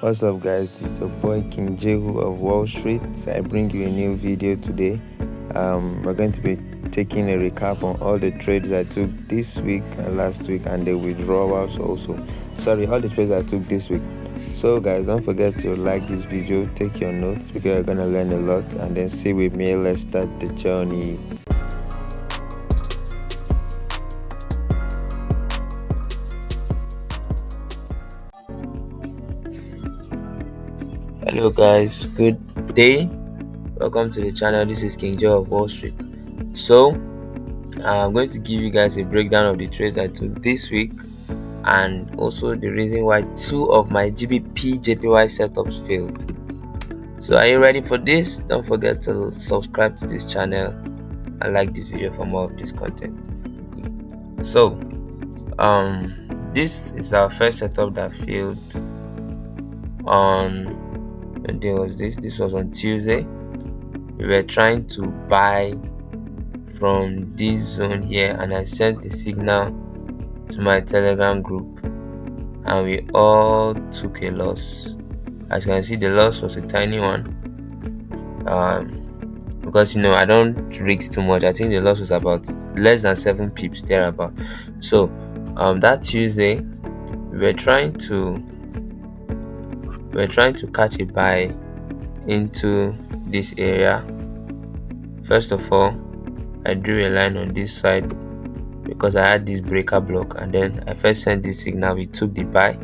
What's up, guys? This is your boy King Jehu of Wall Street. I bring you a new video today. We're going to be taking a recap on all the trades I took this week and last week, and the withdrawals also. Sorry, all the trades I took this week. So guys, don't forget to like this video, take your notes because you're gonna learn a lot, and then stay with me. Let's start the journey. Hello guys, good day. Welcome to the channel. This is King Joe of Wall Street. So I'm going to give you guys a breakdown of the trades I took this week, and also the reason why two of my Gbpjpy setups failed. So are you ready for this? Don't forget to subscribe to this channel and like this video for more of this content. So this is our first setup that failed on when day was this was on Tuesday. We were trying to buy from this zone here, and I sent a signal to my Telegram group, and we all took a loss. As you can see, the loss was a tiny one, because I don't risk too much. I think the loss was about less than 7 pips thereabout. So that Tuesday we were trying to catch a buy into this area. First of all, I drew a line on this side because I had this breaker block, and then I first sent this signal. We took the buy.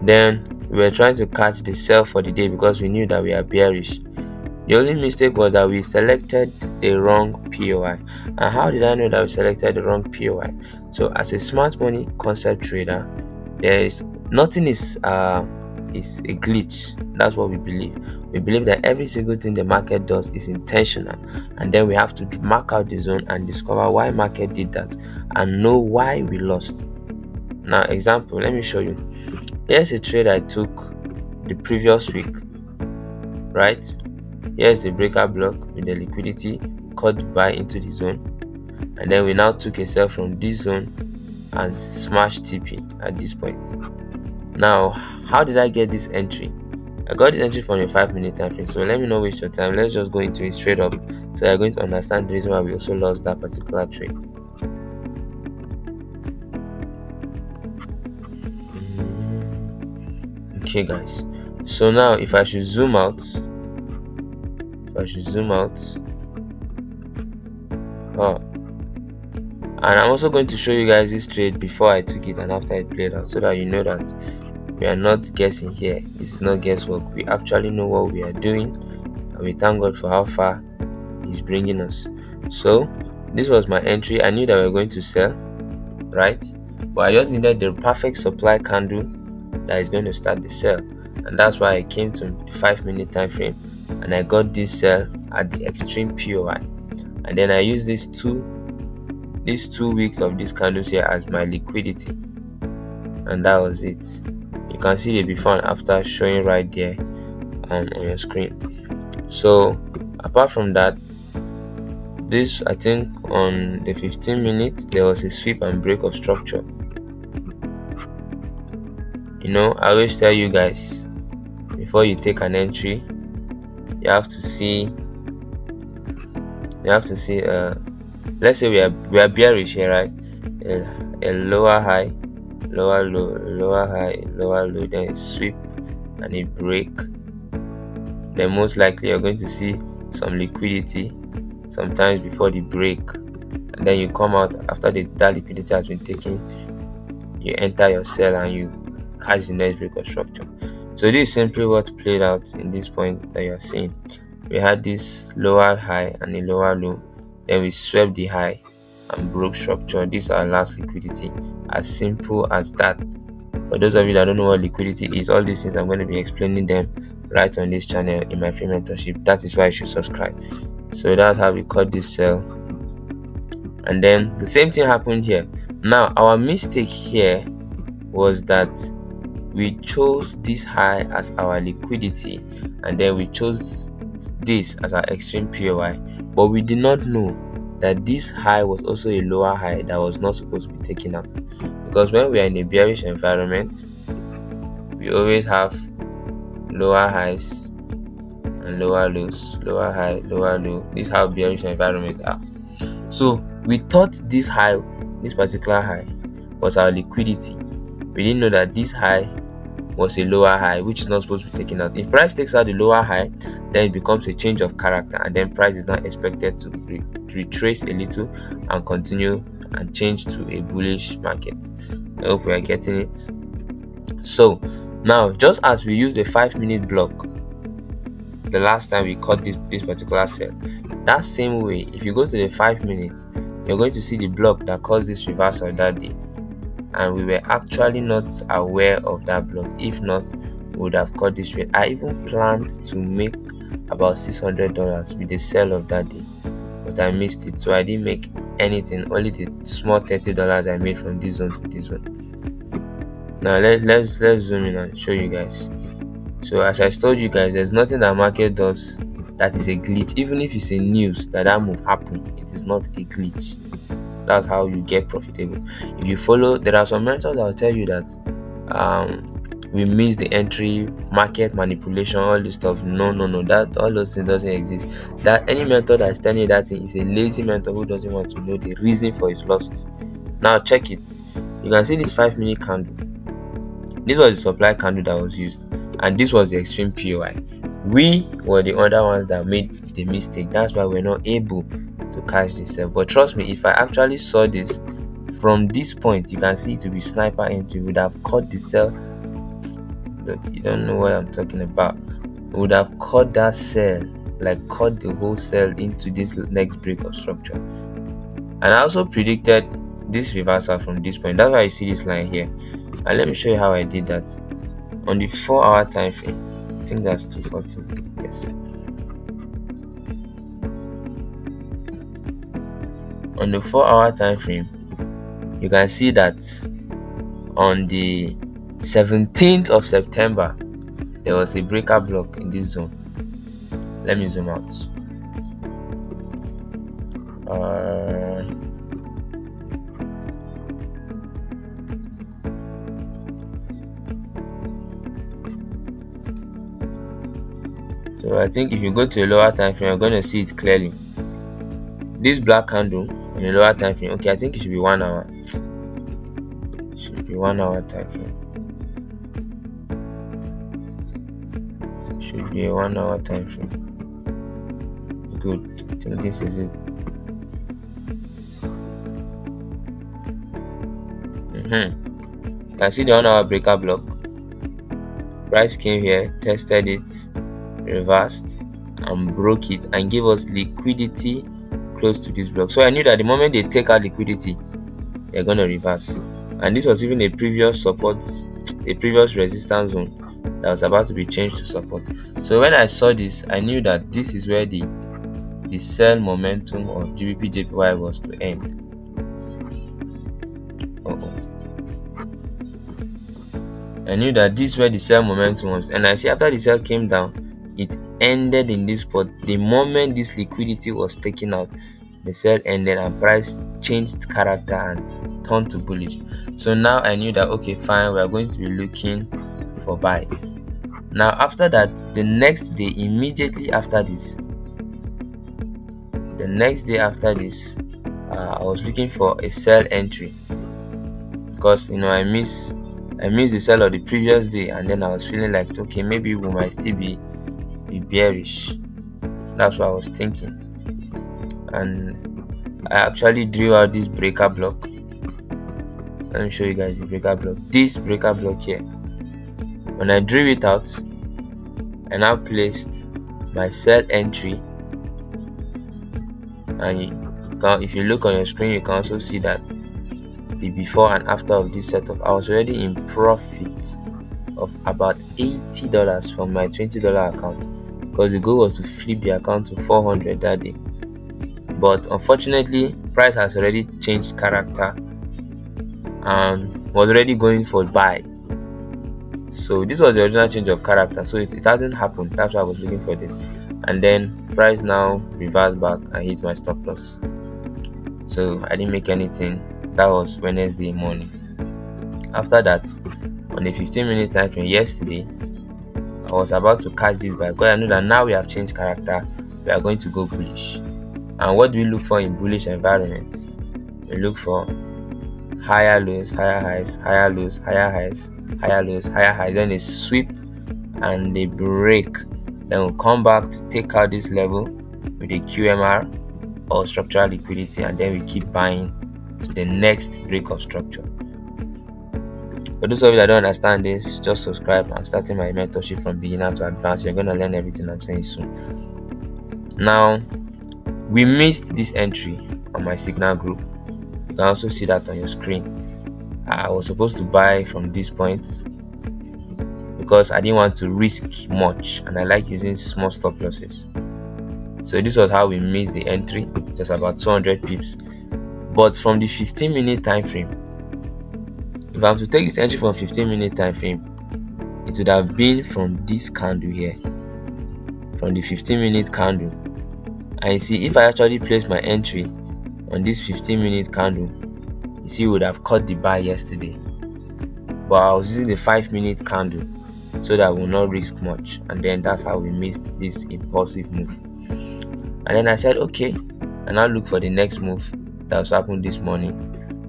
Then we were trying to catch the sell for the day because we knew that we are bearish. The only mistake was that we selected the wrong POI. And how did I know that we selected the wrong POI? So as a smart money concept trader, there is nothing is a glitch. That's what we believe. We believe that every single thing the market does is intentional, and then we have to mark out the zone and discover why market did that and know why we lost. Now, example, let me show you. Here's a trade I took the previous week, right? Here's the breaker block with the liquidity, caught the buy into the zone, and then we now took a sell from this zone and smashed TP at this point. Now, how did I get this entry? I got this entry from a 5-minute time frame. So let me not waste your time. Let's just go into it straight up, so you're going to understand the reason why we also lost that particular trade. Okay guys, so now if I should zoom out, and I'm also going to show you guys this trade before I took it and after it played out, so that you know that we are not guessing here. This is not guesswork. We actually know what we are doing, and we thank God for how far He's bringing us. So this was my entry. I knew that we were going to sell, right? But I just needed the perfect supply candle that is going to start the sell, and that's why I came to the 5-minute time frame, and I got this sell at the extreme POI, and then I used these two weeks of these candles here as my liquidity, and that was it. You can see the before and after showing right there on your screen. So apart from that, this, I think on the 15 minutes there was a sweep and break of structure. I always tell you guys, before you take an entry, you have to see let's say we are bearish here, right? A lower high, lower low, lower high, lower low, then a sweep and a break. Then most likely you're going to see some liquidity sometimes before the break, and then you come out after that liquidity has been taken. You enter your sell and you catch the next break of structure. So this is simply what played out in this point that you're seeing. We had this lower high and a lower low, then we swept the high and broke structure. This is our last liquidity. As simple as that. For those of you that don't know what liquidity is, all these things I'm going to be explaining them right on this channel in my free mentorship. That is why you should subscribe. So that's how we caught this sell, and then the same thing happened here. Now our mistake here was that we chose this high as our liquidity, and then we chose this as our extreme POI, but we did not know that this high was also a lower high that was not supposed to be taken out, because when we are in a bearish environment, we always have lower highs and lower lows, lower high, lower low. This is how bearish environment are. So we thought this high, this particular high, was our liquidity. We didn't know that this high was a lower high, which is not supposed to be taken out. If price takes out the lower high, then it becomes a change of character, and then price is not expected to retrace a little and continue and change to a bullish market. I hope we are getting it. So now, just as we used a 5-minute block the last time we caught this particular sell, that same way, if you go to the 5 minutes, you're going to see the block that caused this reversal that day, and we were actually not aware of that block. If not, we would have caught this trade. I even planned to make about $600 with the sell of that day, but I missed it, so I didn't make anything, only the small $30 I made from this zone to this zone. Now let's zoom in and show you guys. So as I told you guys, there's nothing that market does that is a glitch. Even if it's a news that move happened, it is not a glitch. That's how you get profitable. If you follow, there are some mentors that will tell you that we miss the entry, market manipulation, all this stuff. No, that all those things doesn't exist. That any mentor that is telling you that thing is a lazy mentor who doesn't want to know the reason for his losses. Now check it. You can see this 5-minute candle. This was the supply candle that was used, and this was the extreme POI. We were the other ones that made the mistake. That's why we're not able to catch this sell. But trust me, if I actually saw this from this point, you can see it will be sniper entry. Would have caught the sell. Look, you don't know what I'm talking about. Would have caught that sell, like caught the whole sell into this next break of structure. And I also predicted this reversal from this point. That's why you see this line here. And let me show you how I did that. On the 4-hour time frame, I think that's 240. Yes. On the 4-hour time frame, you can see that on the 17th of September, there was a breaker block in this zone. Let me zoom out. So I think if you go to a lower time frame, you're going to see it clearly. This black candle on a lower time frame, okay, I think it should be 1 hour. It should be 1 hour time frame. It should be a 1 hour time frame. Good. I think this is it. Can see the 1 hour breaker block. Price came here, tested it, reversed, and broke it, and gave us liquidity close to this block. So I knew that the moment they take out liquidity, they're going to reverse. And this was even a previous support, a previous resistance zone that was about to be changed to support. So when I saw this, I knew that this is where the sell momentum of Gbpjpy was to end. I knew that this is where the sell momentum was, and I see after the sell came down, it ended in this spot. The moment this liquidity was taken out, the sell ended and price changed character and turned to bullish. So now I knew that, okay, fine, we are going to be looking for buys. Now after that, the next day, immediately after this, I was looking for a sell entry, because I missed the sell of the previous day, and then I was feeling like, okay, maybe we might still be bearish. That's what I was thinking, and I actually drew out this breaker block. Let me show you guys the breaker block. This breaker block here, when I drew it out, I now placed my sell entry, and if you look on your screen, you can also see that the before and after of this setup, I was already in profit of about $80 from my $20 account, because the goal was to flip the account to 400 that day. But unfortunately, price has already changed character and was already going for buy. So this was the original change of character, so it hasn't happened. That's why I was looking for this, and then price now reversed back and hit my stop loss. So I didn't make anything. That was Wednesday morning. After that, on a 15-minute time frame yesterday, I was about to catch this buy because I know that now we have changed character. We are going to go bullish. And what do we look for in bullish environments? We look for higher lows, higher highs, higher lows, higher highs, higher lows, higher highs. Then a sweep and a break. Then we'll come back to take out this level with a QMR or structural liquidity, and then we keep buying to the next break of structure. For those of you that don't understand this, just subscribe. I'm starting my mentorship from beginner to advanced. You're going to learn everything I'm saying soon. Now, we missed this entry on my signal group. You can also see that on your screen. I was supposed to buy from this point because I didn't want to risk much, and I like using small stop losses. So this was how we missed the entry, just about 200 pips. But from the 15-minute time frame, if I'm to take this entry from 15-minute time frame, it would have been from this candle here, from the 15-minute candle. And you see, if I actually place my entry on this 15-minute candle, you see, we would have caught the buy yesterday. But I was using the 5-minute candle so that we will not risk much, and then that's how we missed this impulsive move. And then I said, okay, and now look for the next move that was happened this morning,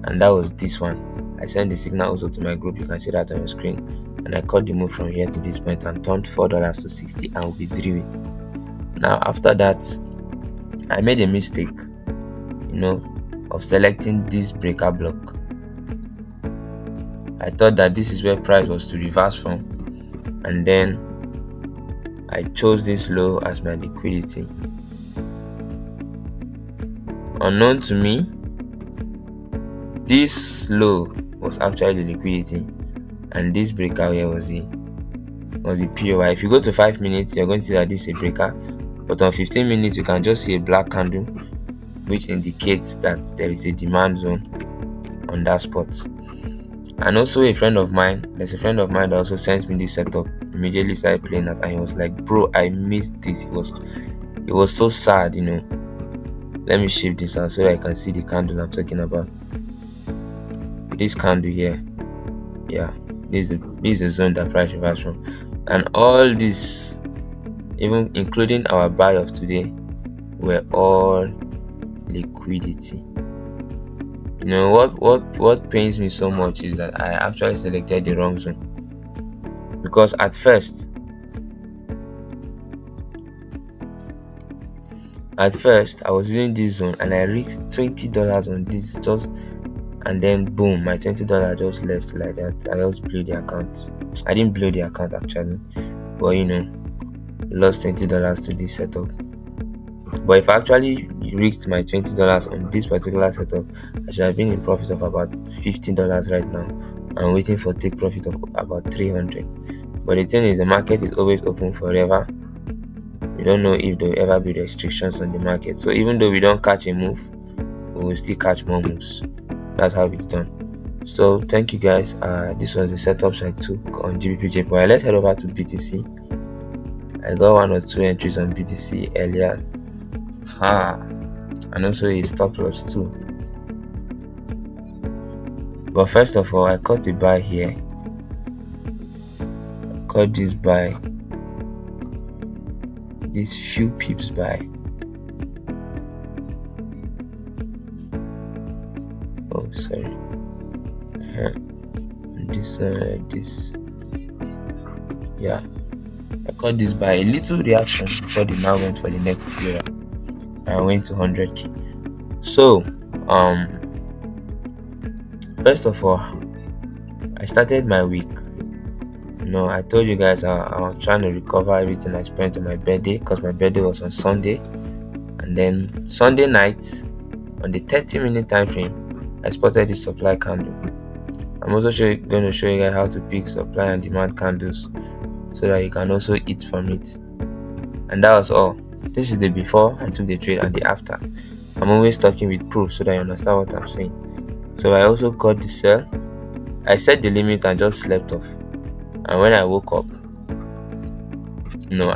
and that was this one. I sent the signal also to my group. You can see that on your screen. And I caught the move from here to this point and turned $4 to 60 and withdrew it. Now after that, I made a mistake, of selecting this breaker block. I thought that this is where price was to reverse from, and then I chose this low as my liquidity. Unknown to me, this low was actually the liquidity, and this breaker here was the POI. If you go to 5 minutes, you're going to see that this is a breaker, but on 15 minutes you can just see a black candle, which indicates that there is a demand zone on that spot. And also there's a friend of mine that also sent me this setup, immediately started playing that, and he was like, bro, I missed this. It was so sad. Let me shift this out so that I can see the candle I'm talking about. This candle here, yeah, this is the zone that price reversed from. And all this, even including our buy of today, were all liquidity. What pains me so much is that I actually selected the wrong zone, because at first I was using this zone and I risked $20 on this, and then boom, my $20 just left like that. I just blew the account. I didn't blow the account actually, but lost $20 to this setup. But if I actually risked my $20 on this particular setup, I should have been in profit of about $15 right now. I'm waiting for take profit of about $300. But the thing is, the market is always open forever. We don't know if there will ever be restrictions on the market. So even though we don't catch a move, we will still catch more moves. That's how it's done. So thank you guys. This was the setups I took on Gbpjpy. Let's head over to BTC. I got 1 or 2 entries on BTC earlier. And also a stop loss too. But first of all, I caught a buy here. Caught this buy. This few pips buy. Oh, sorry. This. Yeah. I caught this buy. A little reaction before the now went for the next player. I went to 100k. So first of all, I started my week. I told you guys I was trying to recover everything I spent on my birthday, because my birthday was on Sunday. And then Sunday night, on the 30-minute time frame, I spotted this supply candle. I'm also going to show you guys how to pick supply and demand candles so that you can also eat from it. And that was all. This is the before I took the trade and the after. I'm always talking with proof so that you understand what I'm saying. So I also caught the sell. I set the limit and just slept off. And when I woke up,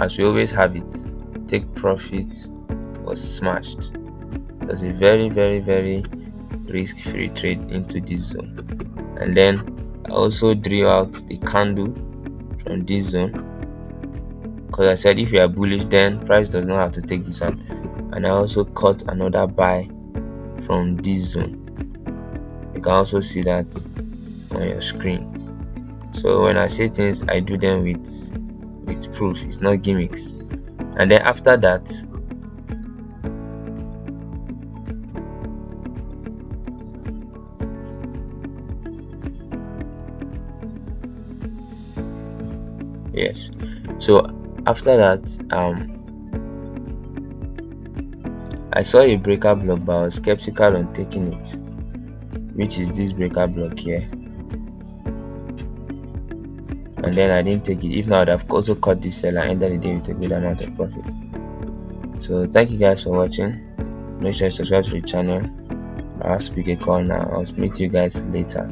as we always have it, take profit was smashed. It was a very, very, very risk-free trade into this zone. And then I also drew out the candle from this zone, because I said if you are bullish, then price does not have to take this out. And I also cut another buy from this zone. You can also see that on your screen. So when I say things, I do them with proof. It's not gimmicks. And then after that, yes. So after that, I saw a breaker block, but I was skeptical on taking it, which is this breaker block here. And then I didn't take it. If not, I would have also cut this sell and ended the day with a good amount of profit. So thank you guys for watching. Make sure you subscribe to the channel. I have to pick a call now. I'll meet you guys later.